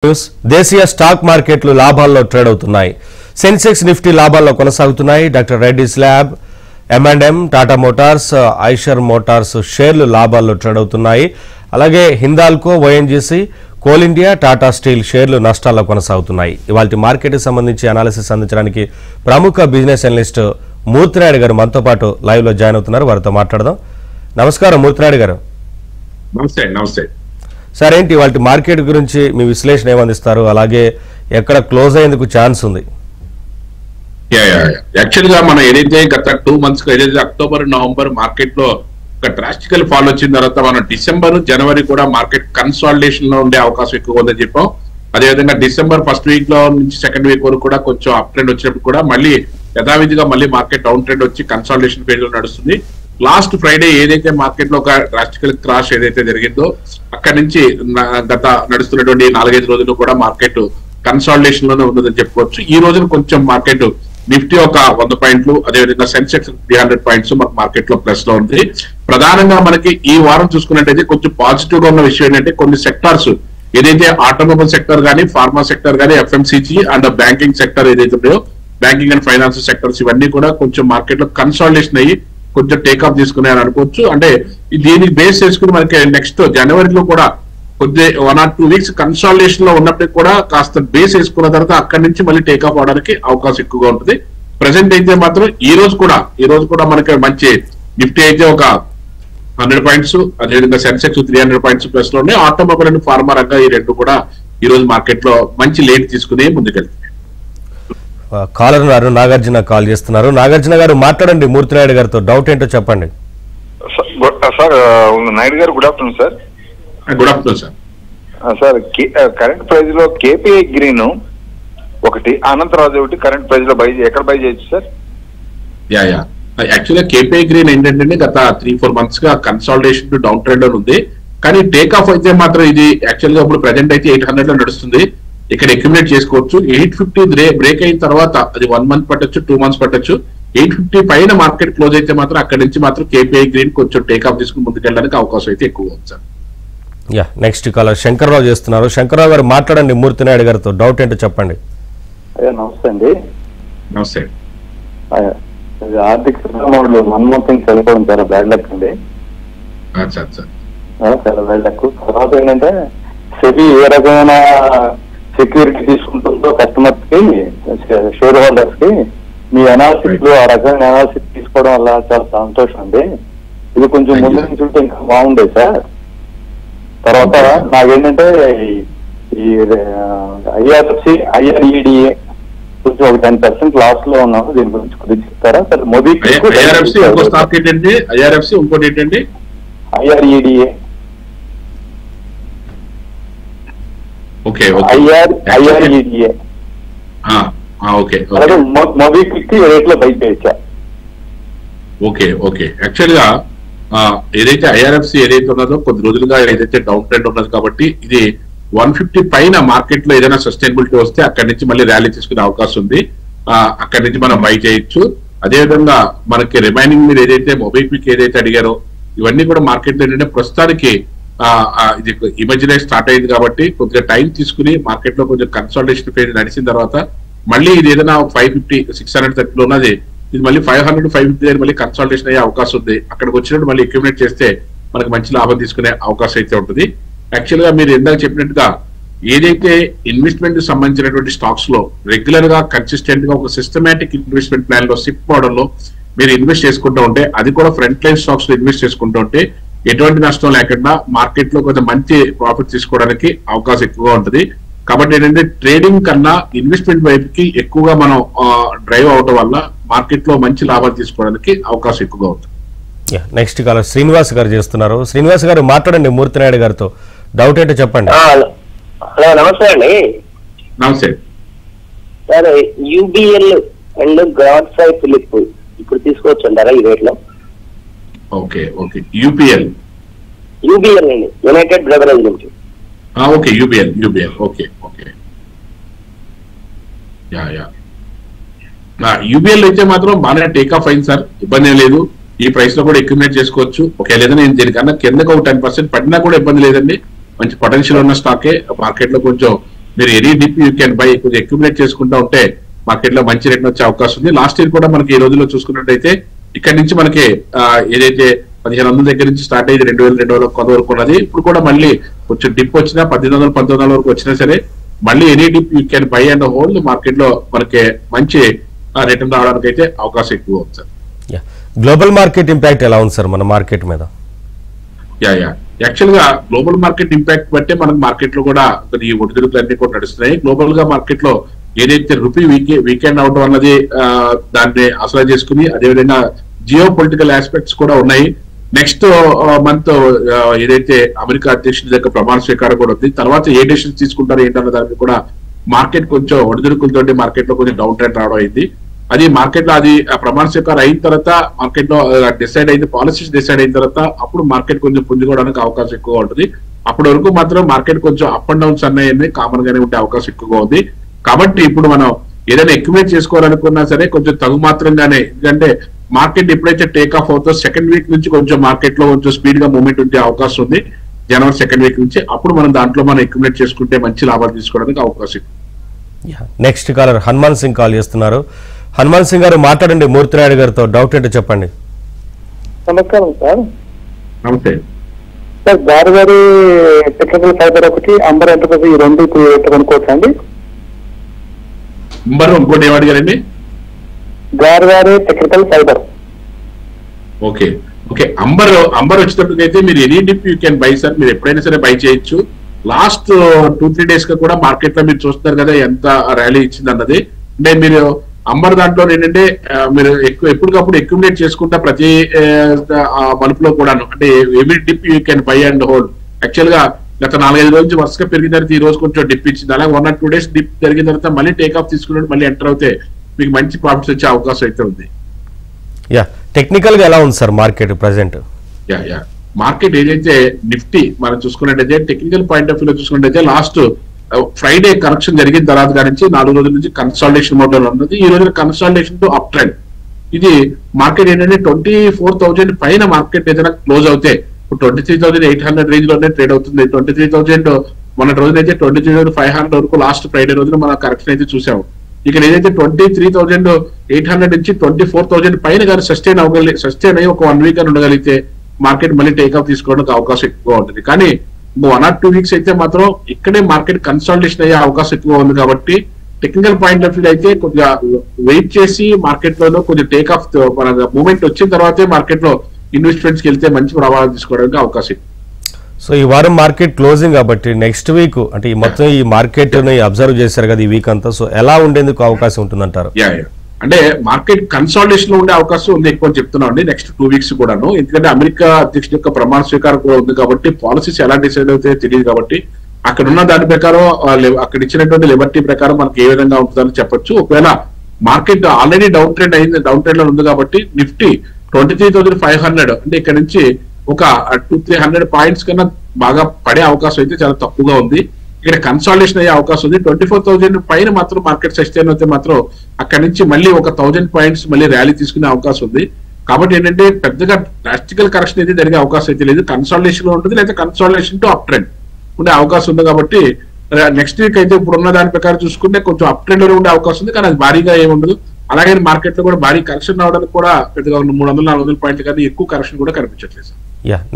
News దేశీయ stock మార్కెట్లు లాభాల్లో ట్రేడ్ అవుతున్నాయి. సెన్సెక్స్ నిఫ్టీ లాభాల్లో కొనసాగుతున్నాయి. Doctor Reddy's lab, M&M, Tata motors, Eicher motors షేర్లు లాభాల్లో ట్రేడ్ అవుతున్నాయి. అలాగే Hindalco, ONGC, coal India, Tata steel షేర్లు నష్టాల్లో కొనసాగుతున్నాయి. ఇవాల్టి మార్కెట్కి సంబంధించి అనాలిసిస్ అందించడానికి ప్రముఖ బిజినెస్ అనలిస్ట్ మూర్తినాయుడు గారు మనతో పాటు లైవ్ లో జాయిన్ అవుతున్నారు. వారితో మాట్లాడదాం. నమస్కారం మూర్తినాయుడు గారు. నమస్తే సార్, ఏంటి వాళ్ళ మార్కెట్ గురించి మీ విశ్లేషణ ఏమందిస్తారు? అలాగే ఎక్కడ క్లోజ్ అయ్యేందుకు ఛాన్స్ ఉంది? యాక్చువల్ గా మనం ఏదైతే గత 2 months ఏదైతే అక్టోబర్, నవంబర్ మార్కెట్ లో ఒక డ్రాస్టికల్ ఫాల్ వచ్చిన తర్వాత మనం డిసెంబర్, జనవరి కూడా మార్కెట్ కన్సాలిడేషన్ లో ఉండే అవకాశం ఎక్కువ ఉందని చెప్పాం. అదేవిధంగా డిసెంబర్ ఫస్ట్ వీక్ లో నుంచి సెకండ్ వీక్ వరకు కూడా కొంచెం అప్ ట్రెండ్ వచ్చినప్పుడు కూడా మళ్ళీ యథావిధిగా మళ్ళీ మార్కెట్ డౌన్ ట్రెండ్ వచ్చి కన్సాలిడేషన్ ఫేజ్ లో నడుస్తుంది. లాస్ట్ ఫ్రైడే ఏదైతే మార్కెట్ లో ఒక డ్రాస్టికల్ క్రాష్ ఏదైతే జరిగిందో అక్కడి నుంచి గత నడుస్తున్నటువంటి 4-5 రోజులు కూడా మార్కెట్ కన్సాలిడేషన్ లోనే ఉందని చెప్పుకోవచ్చు. ఈ రోజున కొంచెం మార్కెట్ నిఫ్టీ ఒక 100 పాయింట్లు, అదేవిధంగా సెన్సెక్స్ 300 పాయింట్స్ మార్కెట్ లో ప్లస్ లో ఉంది. ప్రధానంగా మనకి ఈ వారం చూసుకున్నట్టయితే కొంచెం పాజిటివ్ గా ఉన్న విషయం ఏంటంటే కొన్ని సెక్టార్స్ ఏదైతే ఆటోమొబైల్ సెక్టర్ కానీ, ఫార్మా సెక్టర్ కానీ, FMCG అండ్ బ్యాంకింగ్ సెక్టర్ ఏదైతే ఉన్నాయో, బ్యాంకింగ్ అండ్ ఫైనాన్స్ సెక్టర్స్ ఇవన్నీ కూడా కొంచెం మార్కెట్ లో కన్సాలిడేషన్ అయ్యి కొంచెం టేకప్ తీసుకున్నాయని అనుకోవచ్చు. అంటే దీనికి బేస్ చేసుకుని మనకి నెక్స్ట్ జనవరిలో కూడా కొద్ది 1 or 2 weeks కన్సాలిడేషన్ లో ఉన్నప్పటికీ కూడా కాస్త బేస్ వేసుకున్న తర్వాత అక్కడి నుంచి మళ్ళీ టేకప్ అవడానికి అవకాశం ఎక్కువగా ఉంటుంది. ప్రెసెంట్ అయితే మాత్రం ఈ రోజు కూడా మనకి మంచి నిఫ్టీ అయితే ఒక 100 పాయింట్స్, అదేవిధంగా సెన్సెక్స్ 300 పాయింట్స్ ప్లస్ లో ఉన్నాయి. ఆటోమొబైల్ అండ్ ఫార్మా రంగం ఈ రెండు కూడా ఈ రోజు మార్కెట్ లో మంచి లేట్ తీసుకుని ముందుకెళ్తాయి. కాలర్ గారు నాగార్జున కాల్ చేస్తున్నారు. నాగార్జున గారు మాట్లాడండి మూర్తినాయుడు గారితో. డౌట్ ఏంటో చెప్పండి. సార్ నాయుడు గారు, good afternoon sir. Good afternoon sir. Sir current price లో KPI గ్రీన్ ఒకటి, అనంతరాజు ఒకటి కరెంట్ ప్రైస్ లో ఎక్కడ బై చేయొచ్చు సార్? యాక్చువల్గా KPI గ్రీన్ ఏంటంటే గత 3-4 months గా కన్సాలిడేషన్ టు డౌన్ ట్రెండ్ ఉంది. కానీ టేక్ ఆఫ్ అయితే మాత్రం ఇది యాక్చువల్ గా ఇప్పుడు ప్రెసెంట్ అయితే 800 లో నడుస్తుంది. ఇక్కడ అక్యుములేట్ చేసుకోవచ్చు. 850 బ్రేక్ అయిన తర్వాత అది 1 month పట్టొచ్చు, 2 months పట్టొచ్చు. 850 పైన మార్కెట్ క్లోజ్ అయితే మాత్రం అక్కడి నుంచి మాత్రం KPI గ్రీన్ కొంచెం టేక్ ఆఫ్ తీసుకుని ముందుకెళ్ళడానికి అవకాశం అయితే ఎక్కువ ఉంది సార్. నెక్స్ట్ కాలర్ శంకర్రావు చేస్తున్నారు. శంకర్రావు గారు మాట్లాడండి మూర్తినాయుడు గారితో. డౌట్ ఏంటో చెప్పండి. నమస్తే అండి. నమస్తే. ఆర్థిక పరిశ్రమలు మన్మోహన్ చనిపోవడం చాలా బ్యాడ్ లక్ అండి. చాలా బ్యాడ్ లక్. తర్వాత ఏంటంటే సెబీ ఏ రకమైన సెక్యూరిటీ తీసుకుంటుందో కస్టమర్స్ కి, షేర్ హోల్డర్స్ కి మీ అనాలిసిస్ లో ఆ రకమైన అనాలిసిస్ తీసుకోవడం వల్ల చాలా సంతోషం అండి. ఇది కొంచెం ముందు నుంచి ఉంటే ఇంకా బాగుండేది సార్. తర్వాత నాకేంటంటే ఈ IRFC, IREDA కొంచెం ఒక 10% లాస్ లో ఉన్నాము. దీని గురించి కొద్దిగా చెప్తారా sir? Modi IREDA MobiKwik rate లో బై చేయొచ్చా? ఓకే. యాక్చువల్ గా ఏదైతే IRFC ఏదైతే ఉన్నదో కొద్ది రోజులుగా ఏదైతే డౌన్ ట్రెండ్ ఉన్నది కాబట్టి ఇది 150 పైన మార్కెట్ లో ఏదైనా సస్టైనబిలిటీ వస్తే అక్కడి నుంచి మళ్ళీ ర్యాలీ తీసుకునే అవకాశం ఉంది. అక్కడి నుంచి మనం బై చేయొచ్చు. అదేవిధంగా మనకి రిమైనింగ్ మీరు ఏదైతే మొబైక్విక్ ఏదైతే అడిగారో ఇవన్నీ కూడా మార్కెట్ లో ఏంటంటే ప్రస్తుతానికి ఇది ఈ మధ్యనే స్టార్ట్ అయింది కాబట్టి కొద్దిగా టైం తీసుకుని మార్కెట్ లో కొంచెం కన్సాలిడేషన్ ఫేజ్ నడిచిన తర్వాత మళ్ళీ ఇది ఏదైనా 550-630 లో ఉన్నది ఇది మళ్ళీ 500-550 దగ్గర మళ్ళీ కన్సాలిడేషన్ అయ్యే అవకాశం ఉంది. అక్కడికి వచ్చినట్టు మళ్ళీ అక్యుములేట్ చేస్తే మనకు మంచి లాభం తీసుకునే అవకాశం అయితే ఉంటుంది. యాక్చువల్ గా మీరు ఇందాక చెప్పినట్టుగా ఏదైతే ఇన్వెస్ట్మెంట్ కి సంబంధించినటువంటి స్టాక్స్ లో రెగ్యులర్ గా కన్సిస్టెంట్ గా ఒక సిస్టమేటిక్ ఇన్వెస్ట్మెంట్ ప్లాన్ లో SIP మోడల్ లో మీరు ఇన్వెస్ట్ చేసుకుంటూ ఉంటే, అది కూడా ఫ్రంట్ లైన్ స్టాక్స్ లో ఇన్వెస్ట్ చేసుకుంటూ ఉంటే ఎటువంటి నష్టం లేకుండా మార్కెట్ లో కొంచెం మంచి ప్రాఫిట్ తీసుకోవడానికి అవకాశం ఎక్కువగా ఉంటుంది. కాబట్టి ఏంటంటే ట్రేడింగ్ కన్నా ఇన్వెస్ట్మెంట్ వైపుకి ఎక్కువగా మనం డ్రైవ్ అవడం వల్ల మార్కెట్ లో మంచి లాభాలు తీసుకోవడానికి అవకాశం ఎక్కువగా ఉంటుంది. నెక్స్ట్ కాలర్ శ్రీనివాస్ గారు చేస్తున్నారు. శ్రీనివాస్ గారు మాట్లాడండి మూర్తినాయుడు గారితో. డౌట్ ఏంటో చెప్పండి. హలో, నమస్తే అండి. నమస్తే సార్, UBL అండ్ గ్రాడ్సై ఫిలిప్ ఇప్పుడు తీసుకోవచ్చు అంటారా ఈ రేట్ లో? ఓకే. UBL అండి, United beverage limited. Okay. UBL okay. UBL అయితే మాత్రం బాగా టేక్ ఆఫ్ అయింది సార్, ఇబ్బంది లేదు. ఈ ప్రైస్ లో కూడా అక్యుములేట్ చేసుకోవచ్చు. ఒకవేళ ఏదైనా దీనికన్నా కిందకు ఒక 10% పడినా కూడా ఇబ్బంది లేదండి. మంచి పొటెన్షియల్ ఉన్న స్టాకే. మార్కెట్ లో కొంచెం మీరు any dip you can by, కొంచెం అక్యుములేట్ చేసుకుంటా ఉంటే మార్కెట్ లో మంచి రేట్ వచ్చే అవకాశం ఉంది. లాస్ట్ ఇయర్ కూడా మనకి ఈ రోజుల్లో చూసుకున్నట్టయితే ఇక్కడ నుంచి మనకి ఏదైతే 1500 దగ్గర నుంచి స్టార్ట్ అయ్యి 2200 కొంత వరకు ఉన్నది. ఇప్పుడు కూడా మళ్ళీ కొంచెం డిప్ వచ్చినా 1800-1900 వరకు వచ్చినా సరే మళ్ళీ any dip you can by and hold. Market లో మనకి మంచి రిటర్న్ రావడానికి అయితే అవకాశం ఎక్కువ ఉంది సార్. గ్లోబల్ మార్కెట్ ఇంపాక్ట్ ఎలా ఉంది సార్ మన మార్కెట్ మీద? యాక్చువల్ గా గ్లోబల్ మార్కెట్ ఇంపాక్ట్ బట్టే మనకు మార్కెట్ లో కూడా ఈ ఒడిదుడుకులన్నీ కూడా నడుస్తున్నాయి. గ్లోబల్ గా మార్కెట్ లో ఏదైతే రూపీ వీకెండ్ అవడం అన్నది దాన్ని అసలు చేసుకుని, అదేవిధంగా జియో పొలిటికల్ ఆస్పెక్ట్స్ కూడా ఉన్నాయి. నెక్స్ట్ మంత్ ఏదైతే అమెరికా అధ్యక్షుడి దగ్గర ప్రమాణ స్వీకారం కూడా ఉంది. తర్వాత ఏ డెసిషన్స్ తీసుకుంటారో ఏంటన్న దానికి కూడా మార్కెట్ కొంచెం ఒడిదుడుకులతో మార్కెట్ లో కొంచెం డౌన్ ట్రెండ్ రావడం అయింది. అది మార్కెట్ లో అది ప్రమాణ స్వీకారం అయిన తర్వాత మార్కెట్ లో డిసైడ్ అయింది, పాలసీస్ డిసైడ్ అయిన తర్వాత అప్పుడు మార్కెట్ కొంచెం పుంజుకోవడానికి అవకాశం ఎక్కువగా ఉంటుంది. అప్పటి వరకు మాత్రం మార్కెట్ కొంచెం అప్ అండ్ డౌన్స్ అన్నీ కామన్ గానే ఉండే అవకాశం ఎక్కువగా ఉంది. కాబట్టి ఇప్పుడు మనం ఏదైనా అక్యుములేట్ చేసుకోవాలనుకున్నా సరే కొంచెం తగు మాత్రంగానే, ఎందుకంటే మార్కెట్ ఎప్పుడైతే టేక్ ఆఫ్ అవుతుందో సెకండ్ వీక్ నుంచి కొంచెం మార్కెట్ లో కొంచెం స్పీడ్ గా మూవ్మెంట్ ఉండే అవకాశం ఉంది. జనవరి సెకండ్ వీక్ నుంచి అప్పుడు మనం దాంట్లో మనం అక్యుములేట్ చేసుకుంటే మంచి లాభాలు తీసుకోవడానికి అవకాశం. Next caller Hanuman Singh call చేస్తున్నారు. హనుమాన్ సింగ్ గారు మాట్లాడండి, మూర్తిరాయుడు గారితో డౌట్ ఏంటో చెప్పండి. నమస్కారం సార్. నమస్తే సార్, గారి టెక్నికల్ ఫైబర్ ఒకటి, అంబర్ ఎంటర్ప్రైజ్ ఈ రెండు కొనుక్కోవచ్చా అండి? నెంబర్ ఇంకోటి ఏమడిగారండి? గారి technical fibre. Okay okay Amber వచ్చేటప్పటికైతే మీరు any dip you can buy sir. మీరు ఎప్పుడైనా సరే బై చేయొచ్చు. లాస్ట్ 2-3 days గా కూడా మార్కెట్ లో మీరు చూస్తున్నారు కదా ఎంత ర్యాలీ ఇచ్చింది అన్నది. అంటే మీరు అంబర్ దాంట్లో ఏంటంటే మీరు ఎప్పటికప్పుడు అక్యుములేట్ చేసుకుంటా ప్రతి మలుపులో కూడాను, అంటే every dip you can by and hold. Actual గా గత 4-5 రోజు వరుసగా పెరిగిన తర్వాత ఈ రోజు కొంచెం డిప్ ఇచ్చింది. అలాగే 1 or 2 days డిప్ పెరిగిన తర్వాత మళ్ళీ టేక్ ఆఫ్ తీసుకున్నట్టు మళ్ళీ ఎంటర్ అవుతే మీకు మంచి ప్రాఫిట్స్ వచ్చే అవకాశం అయితే ఉంది. టెక్నికల్ గా ఎలా ఉంది సార్ మార్కెట్ ప్రెసెంట్? మార్కెట్ ఏదైతే నిఫ్టీ మనం చూసుకున్నట్టయితే టెక్నికల్ పాయింట్ ఆఫ్ వ్యూలో చూసుకున్నట్టయితే లాస్ట్ ఫ్రైడే కరెక్షన్ జరిగిన తర్వాత నుంచి 4 రోజుల నుంచి కన్సాలిడేషన్ మోడల్ ఉన్నది. ఈ రోజు కన్సాలిడేషన్ టు అప్ ట్రెండ్. ఇది మార్కెట్ ఏంటంటే 24,000 పైన మార్కెట్ ఏదైనా క్లోజ్ అవుతే ఇప్పుడు 23,800 రేంజ్ లోనే ట్రేడ్ అవుతుంది. 23,000 మొన్న రోజునైతే 23,500 వరకు లాస్ట్ ఫ్రైడే రోజున మనం కరెక్షన్ అయితే చూసాము. ఇక్కడ ఏదైతే 23,800 నుంచి 24,000 పైన కానీ సస్టైన్ అయ్యి ఒక 1 week అని ఉండగలిగితే మార్కెట్ మళ్ళీ టేక్ ఆఫ్ తీసుకోవడానికి అవకాశం ఎక్కువ ఉంటుంది. కానీ 1 or 2 weeks అయితే మాత్రం ఇక్కడే మార్కెట్ కన్సాలిడేషన్ అయ్యే అవకాశం ఎక్కువ ఉంది. కాబట్టి టెక్నికల్ పాయింట్ ఆఫ్ వ్యూ అయితే కొద్దిగా వెయిట్ చేసి మార్కెట్ లో కొంచెం టేక్ ఆఫ్ మూవ్మెంట్ వచ్చిన తర్వాతే మార్కెట్ లో ఇన్వెస్ట్మెంట్స్కి వెళ్తే మంచి ప్రభావం తీసుకోవడానికి అవకాశం. సో ఈ వారం మార్కెట్ క్లోజింగ్ కాబట్టి నెక్స్ట్ వీక్ అంటే ఈ మొత్తం ఈ మార్కెట్ ని అబ్జర్వ్ చేశారు కదా ఈ వీక్ అంతా, సో ఎలా ఉండేందుకు అవకాశం ఉంటుందంటారు? అంటే మార్కెట్ కన్సాలిడేషన్ లో ఉండే అవకాశం ఉంది ఎక్కువ చెప్తున్నాం అండి నెక్స్ట్ 2 weeks కూడాను. ఎందుకంటే అమెరికా అధ్యక్షుడి యొక్క ప్రమాణ స్వీకారం కూడా ఉంది కాబట్టి పాలసీస్ ఎలా డిసైడ్ అవుతాయో తెలియదు. కాబట్టి అక్కడ ఉన్న దాని ప్రకారం అక్కడ ఇచ్చినటువంటి లిబర్టీ ప్రకారం మనకి ఏ విధంగా ఉంటుందని చెప్పొచ్చు. ఒకవేళ మార్కెట్ ఆల్రెడీ డౌన్ ట్రెండ్ లో ఉంది కాబట్టి నిఫ్టీ 23,500 అంటే ఇక్కడ నుంచి ఒక 200-300 పాయింట్స్ కన్నా బాగా పడే అవకాశం అయితే చాలా తక్కువగా ఉంది. ఇక్కడ కన్సాలిడేషన్ అయ్యే అవకాశం ఉంది. 24,000 పైన మాత్రం మార్కెట్ సస్టైన్ అయితే మాత్రం అక్కడ నుంచి మళ్ళీ ఒక 1,000 పాయింట్స్ మళ్ళీ ర్యాలీ తీసుకునే అవకాశం ఉంది. కాబట్టి ఏంటంటే పెద్దగా డ్రాస్టికల్ కరెక్షన్ అయితే జరిగే అవకాశం అయితే లేదు. కన్సాలిడేషన్ లో ఉంటుంది, లేదా కన్సాలిడేషన్ టు అప్ ట్రెండ్ ఉండే అవకాశం ఉంది. కాబట్టి నెక్స్ట్ వీక్ అయితే ఇప్పుడు ఉన్న దాని ప్రకారం చూసుకుంటే కొంచెం అప్ ట్రెండ్ లో ఉండే అవకాశం ఉంది. కానీ అది భారీగా ఏముండదు. అలాగే మార్కెట్ లో కూడా భారీ కరెక్షన్ రావడానికి కూడా పెద్దగా 300-400 పాయింట్లు కానీ ఎక్కువ కరెక్షన్ కూడా కనిపించట్లేదు.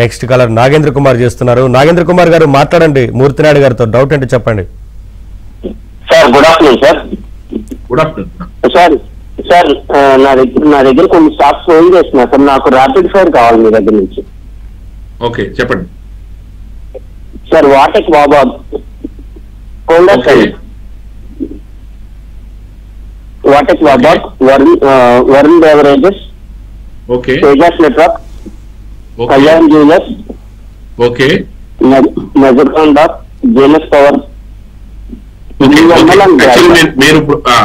నెక్స్ట్ కాలర్ నాగేంద్ర కుమార్ చేస్తున్నారు. నాగేంద్ర కుమార్ గారు మాట్లాడండి, మూర్తినాయుడు గారితో డౌట్ ఏంటో చెప్పండి. Sir good afternoon sir. Good afternoon sir నా దగ్గర కొన్ని స్టాక్స్ ఫోన్ చేస్తున్నా సార్. నాకు ర్యాపిడ్ ఫైర్ కావాలి మీ దగ్గర నుంచి. ఓకే చెప్పండి సార్. వాటెక్ బాబా హోండా సైడ్, వాటెక్ బాబా, Varun beverages, Tejas network, Kalyan jewellers, Mazagon dock, JS power.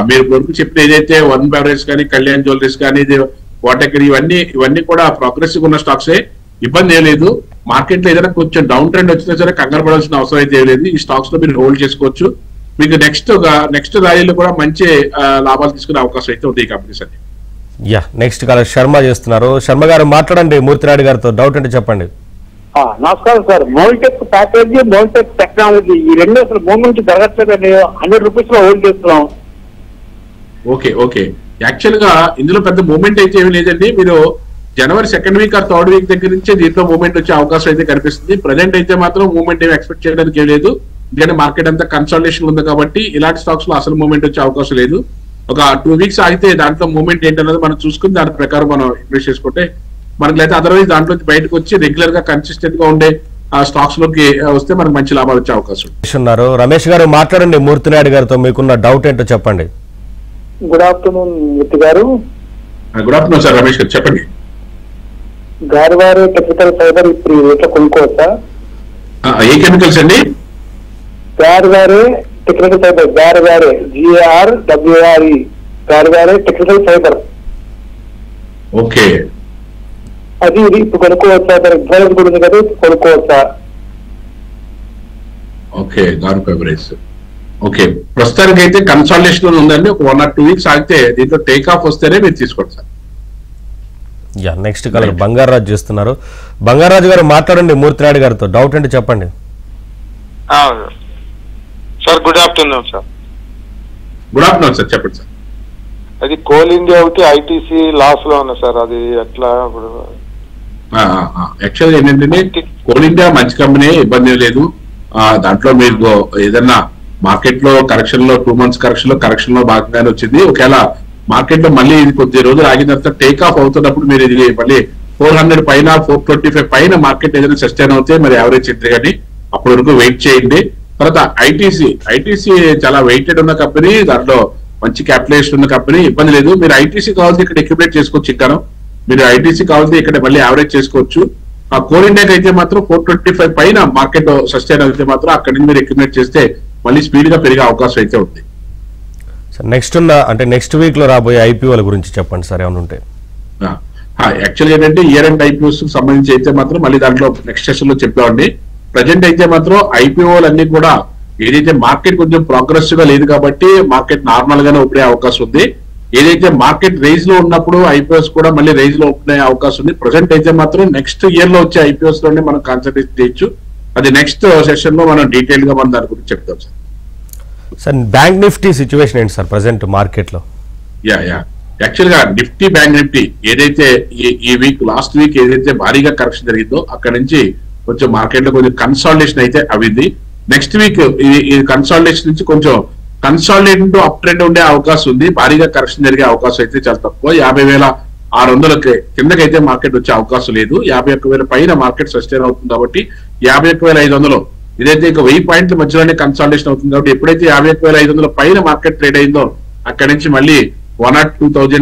మీరు వరకు చెప్పిన ఏదైతే వరుణ్ బెవరేజ్ కానీ కళ్యాణ్ జ్యువెలరీస్ కానీ వాటెక్ ఇవన్నీ కూడా ప్రోగ్రెసివ్ ఉన్న స్టాక్సే. ఇబ్బంది ఏం లేదు. మార్కెట్ లో ఏదైనా కొంచెం డౌన్ ట్రెండ్ వచ్చినా సరే కంగారు పడాల్సిన అవసరం అయితే లేదు. ఈ స్టాక్స్ లో మీరు హోల్డ్ చేసుకోవచ్చు. మీకు నెక్స్ట్ ర్యాలీలో కూడా మంచి లాభాలు తీసుకునే అవకాశం అయితే ఉంది ఈ కంపెనీస్ అన్ని. నెక్స్ట్ కాలర్ శర్మ చేస్తున్నారు. శర్మ గారు మాట్లాడండి, మూర్తిరాయుడు గారితో డౌట్ అంటే చెప్పండి. నమస్కారం సార్. మౌల్టెక్ ప్యాకేజీ, మౌల్టెక్ టెక్నాలజీ ఈ రెండు అసలు మూమెంట్ జరగట్లేదండి. 100 రూపీస్ లో హోల్డ్ చేస్తున్నాం. ఓకే ఓకే, యాక్చువల్ గా ఇందులో పెద్ద మూమెంట్ అయితే ఏమీ లేదండి. మీరు జనవరి 2nd week or 3rd week దగ్గర నుంచి దీంట్లో మూమెంట్ వచ్చే అవకాశం అయితే కనిపిస్తుంది. ప్రజెంట్ అయితే మాత్రం మూమెంట్ ఏమి ఎక్స్పెక్ట్ చేయడానికి ఏం లేదు, ఎందుకంటే మార్కెట్ అంతా కన్సాలిడేషన్ ఉంది కాబట్టి ఇలాంటి స్టాక్స్ లో అసలు మూమెంట్ వచ్చే అవకాశం లేదు. ఒక 2 వీక్స్ ఆగితే దాంట్లో మూమెంట్ ఏంటన్నది మనం చూసుకుని దాని ప్రకారం మనం ఇన్వెస్ట్ చేసుకుంటే మనకి అయితే అదర్వైజ్ దాంట్లో బయటకు వచ్చి రెగ్యులర్ గా కన్సిస్టెంట్ గా ఉండే ఆ స్టాక్స్ లోకి వస్తే మనకు మంచి లాభాలు వచ్చే అవకాశం ఉన్నారు. రమేష్ గారు మాట్లాడండి, మూర్తినాయుడు గారితో మీకున్న డౌట్ ఏంటో చెప్పండి. గుడ్ ఆఫ్టర్నూన్ మూర్తి గారు. Good afternoon sir. రమేష్ గారు చెప్పండి. గార్వారే టెక్నికల్ ఫైబర్ ఇప్పుడు ఈ రేట్లో కొనుక్కోవచ్చా? ఏ కెమికల్స్ అండి? Garware technical fibre, Garware GARWRE, Garware technical fibre. Okay, అది ఇప్పుడు కొనుక్కోవచ్చా? దాని కూడా ఉంది కదా, కొనుక్కోవచ్చా? ఓకే, గారు ఫైబరేజ్. ఓకే, ప్రస్తుతానికి అయితే కన్సాలిడేషన్ ఉందండి. ఒక 1 or 2 వీక్స్ ఆగితే దీంట్లో టేక్ ఆఫ్ వస్తేనే మీరు తీసుకోండి సార్. నెక్స్ట్ కలర్ బంగారాజు చేస్తున్నారు. బంగారాజు గారు మాట్లాడండి, మూర్తినాయుడు గారితో డౌట్ ఏంటో చెప్పండి. Sir good afternoon sir. Good afternoon sir, చెప్పండి సార్. అది కోల్ ఇండియా ఒకటి ఐటీసీ లాస్ లో ఉంది సార్, అది ఎట్లా ఇప్పుడు? యాక్చువల్గా ఏంటంటే కోల్ ఇండియా మంచి కంపెనీ, ఇబ్బంది లేదు. దాంట్లో మీకు ఏదన్నా మార్కెట్ లో కరెక్షన్ లో 2 months కరెక్షన్ లో భాగంగానే వచ్చింది. ఒకవేళ మార్కెట్ లో మళ్ళీ ఇది కొద్ది రోజులు ఆగిన తర్వాత టేక్ ఆఫ్ అవుతున్నప్పుడు మీరు ఇది మళ్ళీ 400 పైన 425 పైన మార్కెట్ ఏదైనా సస్టైన్ అవుతే మరి యావరేజ్ ఎంట్రీ కానీ అప్పటి వరకు వెయిట్ చేయండి. తర్వాత ఐటీసీ చాలా వెయిటెడ్ ఉన్న కంపెనీ, దాంట్లో మంచి క్యాపిటలైజేషన్ ఉన్న కంపెనీ, ఇబ్బంది లేదు. మీరు ఐటీసీ కావాల్సి ఇక్కడ ఎక్యుపరేట్ చేసుకోవచ్చు. ఇంకా మీరు ఐటీసీ కావాల్సి ఇక్కడ మళ్ళీ యావరేజ్ చేసుకోవచ్చు. ఆ కోల్ ఇండియాకి అయితే మాత్రం 425 పైన మార్కెట్ సస్టైన్ అయితే మాత్రం అక్కడి నుంచి మీరు ఎక్యుపరేట్ చేస్తే మళ్ళీ స్పీడ్ గా పెరిగే అవకాశం అయితే ఉంది. నెక్స్ట్ వీక్ లో రాబోయే ఐపీఓల గురించి చెప్పండి సార్ ఏమైనా ఉంటే. యాక్చువల్గా ఏంటంటే ఇయర్ అండ్ ఐపీఓస్ సంబంధించి అయితే మాత్రం మళ్ళీ దాంట్లో నెక్స్ట్ సెషన్ లో చెప్తామండి. ప్రజెంట్ అయితే మాత్రం ఐపీఓలు అన్ని కూడా ఏదైతే మార్కెట్ కొంచెం ప్రోగ్రెసివ్ గా లేదు కాబట్టి మార్కెట్ నార్మల్ గానే ఓపెన్ అయ్యే అవకాశం ఉంది. ఏదైతే మార్కెట్ రైజ్ లో ఉన్నప్పుడు ఐపీఓస్ కూడా మళ్ళీ రైజ్ లో ఓపెన్ అయ్యే అవకాశం ఉంది. ప్రజెంట్ అయితే మాత్రం నెక్స్ట్ ఇయర్ లో వచ్చే ఐపీఓస్ లోనే మనం కాన్సన్ట్రేట్ చేయొచ్చు. అది నెక్స్ట్ సెషన్ లో మనం డీటెయిల్ గా మనం దాని గురించి చెప్తాం sir. Sir bank Nifty situation ఏంటి సార్ ప్రెసెంట్ మార్కెట్ లో? యాక్చువల్ గా నిఫ్టీ, బ్యాంక్ నిఫ్టీ ఏదైతే ఈ వీక్ లాస్ట్ వీక్ ఏదైతే భారీగా కరెక్షన్ జరిగిందో అక్కడ నుంచి కొంచెం మార్కెట్ లో కొంచెం కన్సాలిడేషన్ అయితే అవింది. నెక్స్ట్ వీక్ ఈ కన్సాలిడేషన్ నుంచి కొంచెం కన్సాలిడేషన్ టు అప్ ట్రెండ్ ఉండే అవకాశం ఉంది. భారీగా కరెక్షన్ జరిగే అవకాశం అయితే చాలా తక్కువ. 50,600 కిందకైతే మార్కెట్ వచ్చే అవకాశం లేదు. 51,000 పైన మార్కెట్ సస్టైన్ అవుతుంది కాబట్టి 51,500 ఇదైతే ఇంకా 1000 పాయింట్ల మధ్యలోనే కన్సాలిడేషన్ అవుతుంది కాబట్టి ఎప్పుడైతే 51,500 పైన మార్కెట్ ట్రేడ్ అయిందో అక్కడి నుంచి మళ్ళీ 1 or 2,000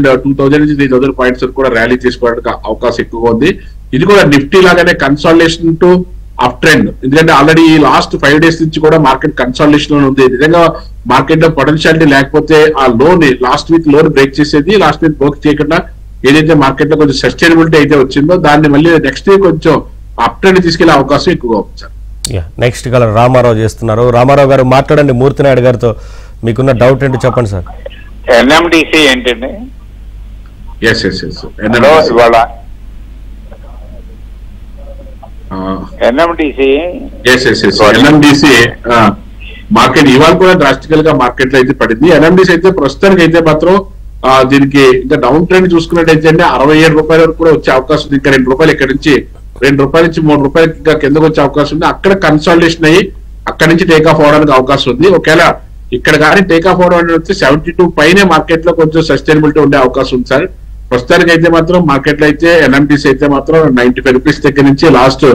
నుంచి 3,000 పాయింట్స్ కూడా ర్యాలీ తీసుకోవడానికి అవకాశం ఎక్కువగా ఉంది. ఇది కూడా నిఫ్టీ లాగానే కన్సాలిడేషన్ టు అప్ ట్రెండ్, ఎందుకంటే ఆల్రెడీ లాస్ట్ 5 days నుంచి కూడా మార్కెట్ కన్సాలిడేషన్ లో ఉంది. నిజంగా మార్కెట్ లో పొటెన్షియాలిటీ లేకపోతే ఆ loan last week loan break చేసేది, లాస్ట్ వీక్ బ్రేక్ చేయకుండా ఏదైతే మార్కెట్ లో కొంచెం సస్టైనబిలిటీ అయితే వచ్చిందో దాన్ని మళ్ళీ నెక్స్ట్ వీక్ కొంచెం అప్ ట్రెండ్ తీసుకెళ్లే అవకాశం ఎక్కువగా ఉంది సార్. నెక్స్ట్ కలర్ రామారావు చేస్తున్నారు. రామారావు గారు మాట్లాడండి, మూర్తినాయుడు గారితో మీకున్న డౌట్ ఏంటో చెప్పండి సార్. ఎన్ఎండిసి ఏంటండి? ఇవాళ ఎన్ఎండిసి మార్కెట్ ఇవాళ కూడా డ్రాస్టికల్ గా మార్కెట్ లో అయితే పడింది. ఎన్ఎండిసి అయితే ప్రస్తుతానికి అయితే మాత్రం దీనికి ఇంకా డౌన్ ట్రెండ్ చూసుకున్నట్టయితే 67 రూపాయల వరకు కూడా వచ్చే అవకాశం ఉంది. ఇంకా ₹2 ఇక్కడ నుంచి ₹2 నుంచి ₹3 ఇంకా కిందకు వచ్చే అవకాశం ఉంది. అక్కడ కన్సాలిడేషన్ అయ్యి అక్కడి నుంచి టేక్ ఆఫ్ అవడానికి అవకాశం ఉంది. ఒకవేళ ఇక్కడ కానీ టేక్ ఆఫ్ అవడం అనేది వచ్చి 72 పైనే మార్కెట్ లో కొంచెం సస్టైనబిలిటీ ఉండే అవకాశం ఉంది సార్. ప్రస్తుతానికి అయితే మాత్రం మార్కెట్ లో అయితే ఎన్ఎండిసి అయితే మాత్రం ₹95 దగ్గర నుంచి లాస్ట్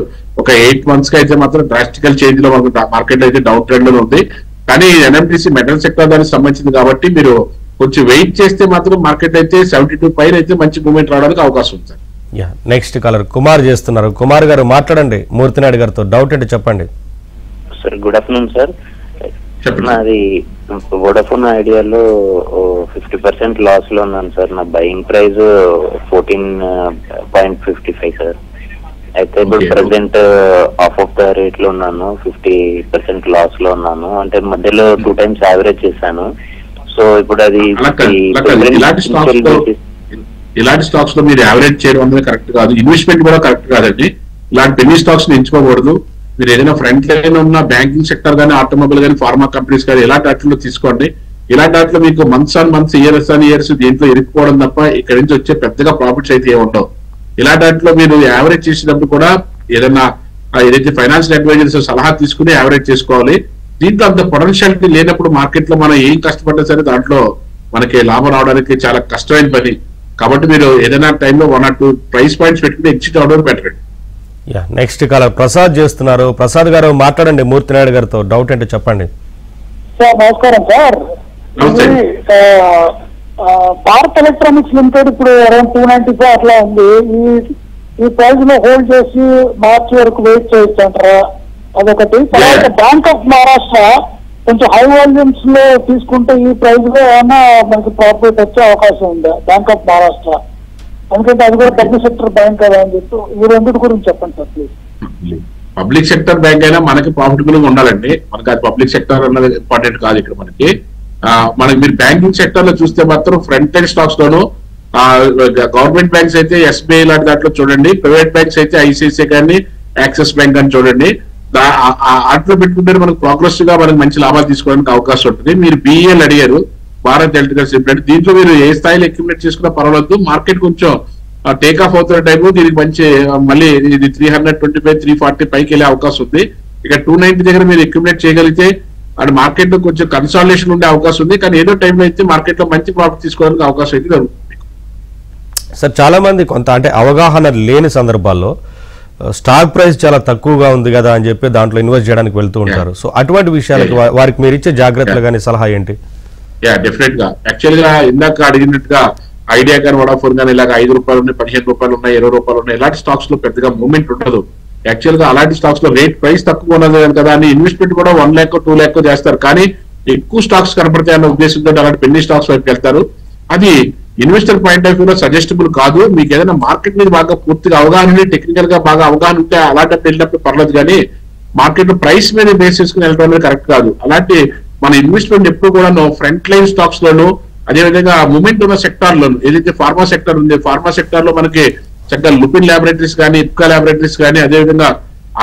ఒక 8 months కి అయితే మాత్రం డ్రాస్టికల్ చేంజ్ లో మార్కెట్ లో అయితే డౌన్ ట్రెండ్ లో ఉంది. కానీ ఎన్ఎండిసి మెటల్ సెక్టర్ దానికి సంబంధించింది కాబట్టి మీరు కొంచెం వెయిట్ చేస్తే మాత్రం మార్కెట్ అయితే 72 పైన అయితే మంచి మూవ్మెంట్ రావడానికి అవకాశం ఉంది సార్. నెక్స్ట్ కలర్ కుమార్ చేస్తున్నారు. కుమార్ గారు మాట్లాడండి, మూర్తినాయుడు గారితో డౌట్ ఏంటో చెప్పండి. Sir good afternoon sir. నాది వోడాఫోన్ ఐడియాలో 50% లాస్ లో ఉన్నాను సార్. నా బయింగ్ ప్రైస్ 14.55 సార్. అయితే ఇప్పుడు present of of the rate లో ఉన్నాను, 50% లాస్ లో ఉన్నాను. అంటే మధ్యలో 2 times యావరేజ్ చేశాను. సో ఇప్పుడు అది ఇలాంటి స్టాక్స్ లో మీరు యావరేజ్ చేయడం అనేది కరెక్ట్ కాదు, ఇన్వెస్ట్మెంట్ కూడా కరెక్ట్ కాదండి. ఇలాంటి పెన్నీ స్టాక్స్ ని ఎంచుకోకూడదు. మీరు ఏదైనా ఫ్రంట్ లైన్ ఉన్న బ్యాంకింగ్ సెక్టర్ కానీ, ఆటోమొబైల్ కానీ, ఫార్మా కంపెనీస్ కానీ ఇలాంటి వాటిలో తీసుకోండి. ఇలాంటి వాటిలో మీకు months on months, years on years దీంట్లో ఇరుక్కుపోవడం తప్ప ఇక్కడ నుంచి వచ్చే పెద్దగా ప్రాఫిట్స్ అయితే ఏముండవు. ఇలాంటి వాటిలో మీరు యావరేజ్ చేసేటప్పుడు కూడా ఏదైనా ఏదైతే ఫైనాన్షియల్ అడ్వైజర్స్ సలహా తీసుకుని యావరేజ్ చేసుకోవాలి. దీంట్లో అంత పొటెన్షియాలిటీ లేనప్పుడు మార్కెట్ లో మనం ఏం కష్టపడ్డా సరే దాంట్లో మనకి లాభం రావడానికి చాలా కష్టమైన పని. కాబట్టి మీరు ఏదైనా టైంలో 1 or 2 ప్రైస్ పాయింట్స్ పెట్టుకుని ఎగ్జిట్ అవడం బెటర్. నెక్స్ట్ కాలర్ ప్రసాద్ చేస్తున్నారు. ప్రసాద్ గారు మాట్లాడండి మూర్తినాయుడు గారితో. డౌట్ ఏంటో చెప్పండి. సార్ నమస్కారం సార్. భారత్ ఎలక్ట్రానిక్స్ లిమిటెడ్ ఇప్పుడు అరౌండ్ 295 అట్లా ఉంది. ఈ ప్రైస్ లో హోల్డ్ చేసి మార్చి వరకు వెయిట్ చేయొచ్చు అంటారా? అదొకటి. తర్వాత బ్యాంక్ ఆఫ్ మహారాష్ట్ర కొంచెం హై వాల్యూమ్స్ లో తీసుకుంటే ఈ ప్రైస్ లో ఏమైనా మనకి ప్రాఫిట్ వచ్చే అవకాశం ఉందా బ్యాంక్ ఆఫ్ మహారాష్ట్ర? ఎందుకంటే అది కూడా పబ్లిక్ సెక్టర్ బ్యాంక్ కదా అని చెప్పి ఈ రెండింటి గురించి చెప్పండి sir please. Public sector bank అయినా మనకి ప్రాఫిటబుల్ గా ఉండాలండి. మనకి అది పబ్లిక్ సెక్టర్ అన్నది ఇంపార్టెంట్ కాదు ఇక్కడ మనకి. మీరు బ్యాంకింగ్ సెక్టర్ లో చూస్తే మాత్రం ఫ్రంట్ లైన్ స్టాక్స్ లోను గవర్నమెంట్ బ్యాంక్స్ అయితే ఎస్బీఐ లాంటి దాంట్లో చూడండి, ప్రైవేట్ బ్యాంక్స్ అయితే ఐసిఐసిఐ కానీ యాక్సిస్ బ్యాంక్ అని చూడండి. వాటిలో పెట్టుకుంటే మనకు ప్రోగ్రెసివ్ గా మనకు మంచి లాభాలు తీసుకోవడానికి అవకాశం ఉంటుంది. మీరు బిఈఎల్ అడిగారు, భారత్ ఎలక్ట్రికల్స్ లిమిటెడ్. దీంట్లో మీరు ఏ స్థాయిలో అక్యుములేట్ చేసుకున్నా పర్వాలేదు. మార్కెట్ కొంచెం టేక్ ఆఫ్ అవుతున్న టైంలో దీనికి మంచి మళ్ళీ ఇది 325, 340 పైకి వెళ్ళే అవకాశం ఉంది. ఇక 290 దగ్గర మీరు అక్యుములేట్ చేయగలిగితే అది మార్కెట్ లో కొంచెం కన్సాలిడేషన్ ఉండే అవకాశం ఉంది. కానీ ఏదో టైంలో అయితే మార్కెట్ లో మంచి ప్రాఫిట్ తీసుకోవడానికి అవకాశం అయితే జరుగుతుంది. సార్ చాలా మంది కొంత అంటే అవగాహన లేని సందర్భాల్లో స్టాక్ ప్రైస్ చాలా తక్కువగా ఉంది కదా అని చెప్పి దాంట్లో ఇన్వెస్ట్ చేయడానికి వెళ్తూ ఉంటారు. సో అటువంటి విషయాలకు వారికి మీరు ఇచ్చే జాగ్రత్తలు కానీ సలహా ఏంటి? డెఫినెట్ గా యాక్చువల్ గా ఇందాక అడిగినట్టుగా ఐడియా కానీ వడాఫోన్ కానీ ఇలాగ 5 రూపాయలు ఉన్నాయి, 15 రూపాయలు ఉన్నాయి, 20 రూపాయలు ఉన్నాయి. ఇలాంటి స్టాక్స్ లో పెద్దగా మూవ్మెంట్ ఉండదు. యాక్చువల్ గా అలాంటి స్టాక్స్ లో రేట్ ప్రైస్ తక్కువ ఉన్నది కదా అని ఇన్వెస్ట్మెంట్ కూడా 1 lakh 2 lakh చేస్తారు. కానీ ఎక్కువ స్టాక్స్ కనపడతాయన్న ఉద్దేశంతో అలాంటి పెన్నీ స్టాక్స్ వైపు వెళ్తారు. అది ఇన్వెస్టర్ పాయింట్ ఆఫ్ వ్యూలో సజెస్టబుల్ కాదు. మీకు ఏదైనా మార్కెట్ మీద బాగా పూర్తిగా అవగాహన, టెక్నికల్ గా బాగా అవగాహన ఉంటే అలాంటి వెళ్ళినప్పుడు పర్లేదు. కానీ మార్కెట్ లో ప్రైస్ మీద బేస్ చేసుకుని వెళ్ళడం అనేది కరెక్ట్ కాదు. అలాంటి మన ఇన్వెస్ట్మెంట్ ఎప్పుడు కూడా ఫ్రంట్ లైన్ స్టాక్స్ లోను, అదేవిధంగా మూమెంట్ ఉన్న సెక్టార్ లోను, ఏదైతే ఫార్మా సెక్టర్ ఉంది, ఫార్మా సెక్టర్ లో మనకి చక్కగా లుపిన్ ల్యాబొరేటరీస్ కానీ, ఇప్కా ల్యాబొరేటరీస్ కానీ, అదేవిధంగా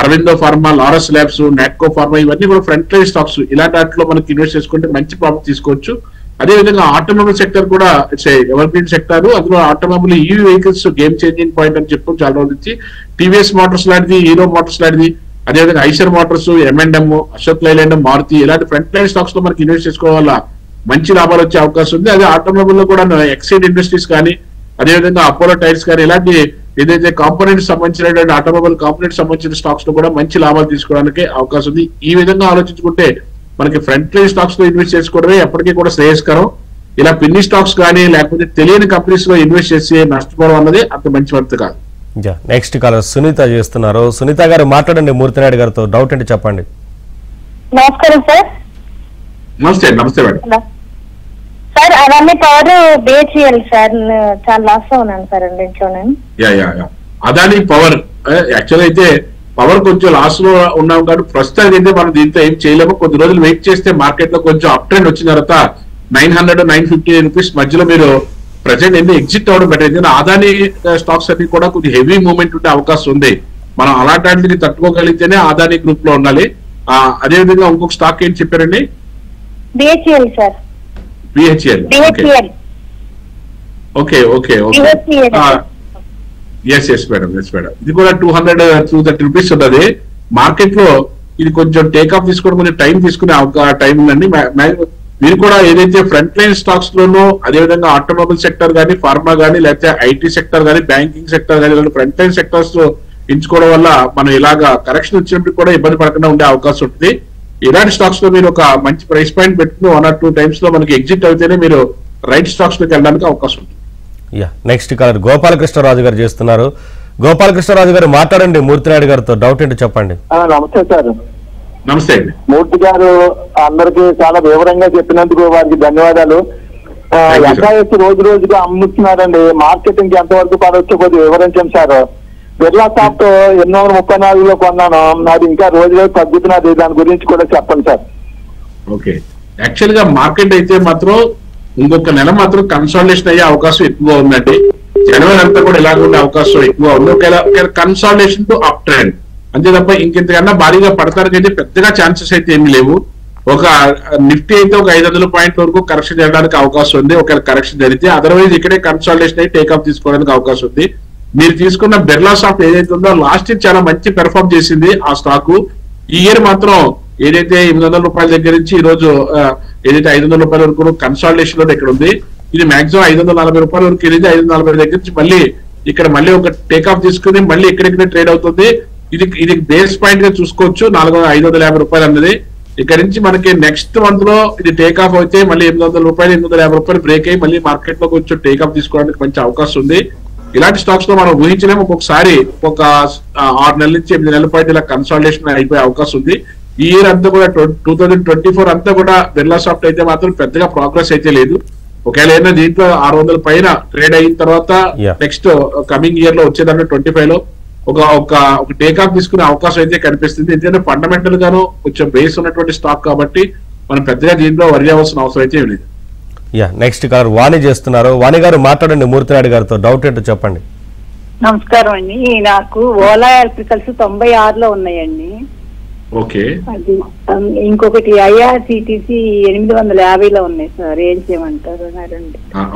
Aurobindo pharma, Laurus labs, Natco pharma ఇవన్నీ కూడా ఫ్రంట్ లైన్ స్టాక్స్. ఇలాంటి వాటిలో మనకి ఇన్వెస్ట్ చేసుకుంటే మంచి ప్రాఫిట్ తీసుకోవచ్చు. అదేవిధంగా ఆటోమొబైల్ సెక్టర్ కూడా ఎవర్గ్రీన్ సెక్టర్. అందులో automobile EV vehicles game changing point అని చెప్పి చాలా రోజు నుంచి టీవీఎస్ మోటార్స్ లాంటిది, హీరో మోటార్స్ లాంటిది, అదేవిధంగా ఐషర్ మోటార్స్, M&M, అశోక్ లైలాండ్, మారుతి ఇలాంటి ఫ్రంట్ లైన్ స్టాక్స్ లో మనకి ఇన్వెస్ట్ చేసుకోవడం వల్ల మంచి లాభాలు వచ్చే అవకాశం ఉంది. అదే ఆటోమొబైల్ లో కూడా ఎక్సైడ్ ఇండస్ట్రీస్ కానీ, అదేవిధంగా అపోలో టైర్స్ కానీ ఇలాంటి ఏదైతే కాంపోనెంట్స్ సంబంధించిన ఆటోమొబైల్ కాంపోనెంట్స్ సంబంధించిన స్టాక్స్ లో కూడా మంచి లాభాలు తీసుకోవడానికి అవకాశం ఉంది. ఈ విధంగా ఆలోచించుకుంటే మనకి ఫ్రంట్ లైన్ స్టాక్స్ లో ఇన్వెస్ట్ చేసుకోవడమే ఎప్పటికీ కూడా శ్రేయస్కరం. ఇలా పిన్ని స్టాక్స్ కానీ లేకపోతే తెలియని కంపెనీస్ లో ఇన్వెస్ట్ చేసి నష్టపోవడం అన్నది అంత మంచి వర్త్ కాదు. నెక్స్ట్ కాలర్ సునీత చేస్తున్నారు. సునీత గారు మాట్లాడండి మూర్తినాయుడు గారితో. డౌట్ అంటే చెప్పండి. నమస్కారం సార్. నమస్తే. నమస్తే మేడం. సార్ అవన్నీ పవర్ బేచియాలి సార్, చాలా లాస్ ఉన్నాను సార్ రెండింటిలో నేను. అదాని పవర్ యాక్చువల్ అయితే పవర్ కొంచెం లాస్ లో ఉన్నాం కాబట్టి ప్రస్తుతానికి అయితే మనం దీంతో ఏం చేయలేము. కొద్ది రోజులు వెయిట్ చేస్తే మార్కెట్ లో కొంచెం అప్ ట్రెండ్ వచ్చిన తర్వాత 900, 950 రూపీస్ మధ్యలో మీరు ప్రజెంట్ ఎన్ని ఎగ్జిట్ అవడం బెటర్. ఎందుకంటే ఆదాని స్టాక్స్ అన్ని కూడా కొద్దిగా హెవీ మూవ్మెంట్ ఉండే అవకాశం ఉంది. మనం అలాంటి తట్టుకోగలిగితేనే ఆదాని గ్రూప్ లో ఉండాలి. అదేవిధంగా ఇంకొక స్టాక్ ఏం చెప్పారండి? BHEL sir. BHEL. Okay. Yes madam. ఇది కూడా 200, 230 రూపీస్ ఉన్నది. మార్కెట్ లో ఇది కొంచెం టేక్ ఆఫ్ తీసుకోవడం కొంచెం టైం తీసుకునే టైం ఉందండి. మీరు కూడా ఏదైతే ఫ్రంట్ లైన్ స్టాక్స్ లోనో, అదేవిధంగా ఆటోమొబైల్ సెక్టర్ కానీ, ఫార్మా కానీ, లేకపోతే ఐటీ సెక్టర్ కానీ, బ్యాంకింగ్ సెక్టర్ కానీ ఇలాంటి ఫ్రంట్ లైన్ సెక్టర్స్ ఎంచుకోవడం వల్ల మనం ఇలాగా కరెక్షన్ వచ్చినప్పుడు కూడా ఇబ్బంది పడకుండా ఉండే అవకాశం ఉంటుంది. ఇలాంటి స్టాక్స్ లో మీరు ఒక మంచి ప్రైస్ పాయింట్ పెట్టుకుని 1 or 2 times లో మనకి ఎగ్జిట్ అయితేనే మీరు రైట్ స్టాక్స్ లోకి వెళ్ళడానికి అవకాశం ఉంటుంది. నెక్స్ట్ కాలర్ గోపాలకృష్ణరాజు గారు చేస్తున్నారు. గోపాలకృష్ణరాజు గారు మాట్లాడండి మూర్తినాయుడు గారితో. డౌట్ ఏంటో చెప్పండి. నమస్తే సార్. నమస్తే అండి. మూర్తి గారు అందరికి చాలా వివరంగా చెప్పినందుకు వారికి ధన్యవాదాలు. ఎస్ఐఎస్ రోజు రోజుగా అమ్ముతున్నారండి. మార్కెటింగ్ ఎంతవరకు పడవచ్చో కొద్దిగా వివరించండి సార్. బిర్లా సాఫ్ట్ 834లో కొన్నాను, అది ఇంకా రోజు రోజు తగ్గుతున్నది. దాని గురించి కూడా చెప్పండి సార్. ఓకే. యాక్చువల్ గా మార్కెట్ అయితే మాత్రం ఇంకొక నెల మాత్రం కన్సాలిడేషన్ అయ్యే అవకాశం ఎక్కువగా ఉందండి. జనవరి అంతా కూడా ఇలాగ ఉండే అవకాశం ఎక్కువ ఉంది. ఒకవేళ కన్సాలిడేషన్ టు అప్ ట్రెండ్ అంతే తప్ప ఇంకెంతకన్నా భారీగా పడతానికైతే పెద్దగా ఛాన్సెస్ అయితే ఏమీ లేవు. ఒక నిఫ్టీ అయితే ఒక 500 పాయింట్ల వరకు కరెక్షన్ చేయడానికి అవకాశం ఉంది ఒకవేళ కరెక్షన్ జరిగితే. అదర్వైజ్ ఇక్కడే కన్సాలిడేషన్ అయి టేక్ ఆఫ్ తీసుకోవడానికి అవకాశం ఉంది. మీరు తీసుకున్న బిర్లా సాఫ్ట్ ఏదైతే ఉందో లాస్ట్ ఇయర్ చాలా మంచి పెర్ఫార్మ్ చేసింది ఆ స్టాక్. ఈ ఇయర్ మాత్రం ఏదైతే 800 రూపాయల దగ్గర నుంచి ఈ రోజు ఏదైతే 500 రూపాయల వరకు కన్సాలిడేషన్ లో ఇక్కడ ఉంది. ఇది మాక్సిమం 540 రూపాయల వరకు వెళ్ళింది. 540 దగ్గర నుంచి మళ్ళీ ఇక్కడ మళ్ళీ ఒక టేక్ ఆఫ్ తీసుకుని మళ్ళీ ఇక్కడిక్కడే ట్రేడ్ అవుతుంది. ఇది బేస్ పాయింట్ గా చూసుకోవచ్చు 550 రూపాయలు అన్నది. ఇక్కడ నుంచి మనకి నెక్స్ట్ మంత్ లో ఇది టేక్ ఆఫ్ అయితే మళ్ళీ 800 రూపాయలు 850 రూపాయలు బ్రేక్ అయ్యి మళ్ళీ మార్కెట్ లో కొంచెం టేక్ ఆఫ్ తీసుకోవడానికి మంచి అవకాశం ఉంది. ఇలాంటి స్టాక్స్ లో మనం ఊహించలేము ఒక్కొక్కసారి ఒక 6 నెలల నుంచి 8 నెలల పాటు ఇలా కన్సాలిడేషన్ అయిపోయే అవకాశం ఉంది. ఈ ఇయర్ అంతా కూడా 2024 అంతా కూడా బిర్లా సాఫ్ట్ అయితే మాత్రం పెద్దగా ప్రోగ్రెస్ అయితే లేదు. ఒకవేళ ఏదైనా దీంట్లో 600 పైన ట్రేడ్ అయిన తర్వాత నెక్స్ట్ కమింగ్ ఇయర్ లో వచ్చేదాన్ని 25 లో ఒక టేక్ ఆఫ్ తీసుకునే అవకాశం అయితే కనిపిస్తుంది. ఎందుకంటే ఫండమెంటల్ గాను కొంచెం బేస్ ఉన్నటువంటి స్టాక్ కాబట్టి మనం పెద్దగా దీంట్లో వరి అవ్వాల్సిన అవసరం అయితే లేదు. నెక్స్ట్ కాల్ వాణి చేస్తున్నారు. వాణి గారు మాట్లాడండి మూర్తినాయుడు గారితో. డౌట్ ఏంటో చెప్పండి. నమస్కారం అండి. నాకు ఓలా ఎలక్ట్రికల్స్ 96లో ఉన్నాయండి. ఓకే. అది ఇంకొకటి ఐఆర్సిటిసి 850లో ఉన్నాయి సార్. ఏం చేయమంటారు?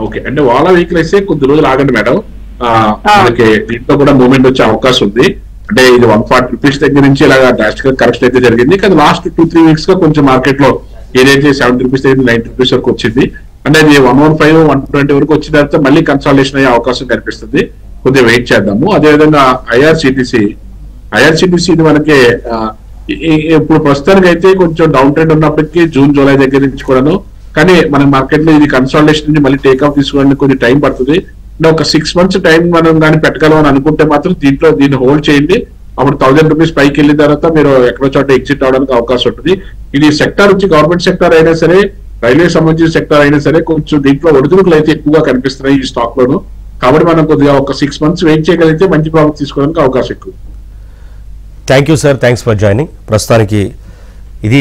ఓకే అంటే ఓలా వెహికల్ అయితే కొద్ది రోజులు ఆగండి మేడం. మనకి దీంట్లో కూడా మూవ్మెంట్ వచ్చే అవకాశం ఉంది. అంటే ఇది 140 రూపీస్ దగ్గర నుంచి ఇలాగా డ్రాస్టిక్ కరెక్షన్ అయితే జరిగింది. కానీ లాస్ట్ 2-3 వీక్స్ గా కొంచెం మార్కెట్ లో ఏదైతే 70 రూపీస్ దగ్గర 90 రూపీస్ వరకు వచ్చింది. అంటే అది 115-120 వరకు వచ్చిన తర్వాత మళ్ళీ కన్సాలిడేషన్ అయ్యే అవకాశం కనిపిస్తుంది. కొద్దిగా వెయిట్ చేద్దాము. అదేవిధంగా ఐఆర్సిటిసి ఇది మనకి ఇప్పుడు ప్రస్తుతానికి అయితే కొంచెం డౌన్ ట్రెండ్ ఉన్నప్పటికీ జూన్ జూలై దగ్గర నుంచి కూడాను. కానీ మన మార్కెట్ లో ఇది కన్సాలిడేషన్ నుంచి మళ్ళీ టేక్ ఆఫ్ తీసుకోవడానికి కొంచెం టైం పడుతుంది. ఒక 6 months టైం మనం కానీ పెట్టగలం అని అనుకుంటే మాత్రం దీన్ని హోల్డ్ చేయండి. అప్పుడు 1000 రూపీస్ పైకి వెళ్ళిన తర్వాత మీరు ఎక్కడో చోట ఎగ్జిట్ అవడానికి అవకాశం ఉంటుంది. ఇది సెక్టార్ వచ్చి గవర్నమెంట్ సెక్టార్ అయినా సరే రైల్వే సంబంధించిన సెక్టార్ అయినా సరే కొంచెం దీంట్లో ఒడిదుడుకులు అయితే ఎక్కువగా కనిపిస్తున్నాయి ఈ స్టాక్ లోను. కాబట్టి మనం కొద్దిగా ఒక 6 months వెయిట్ చేయగలిగితే మంచి ప్రాఫిట్ తీసుకోవడానికి అవకాశం ఎక్కువ. Thank you sir. Thanks for joining. ప్రస్తుతానికి ఇది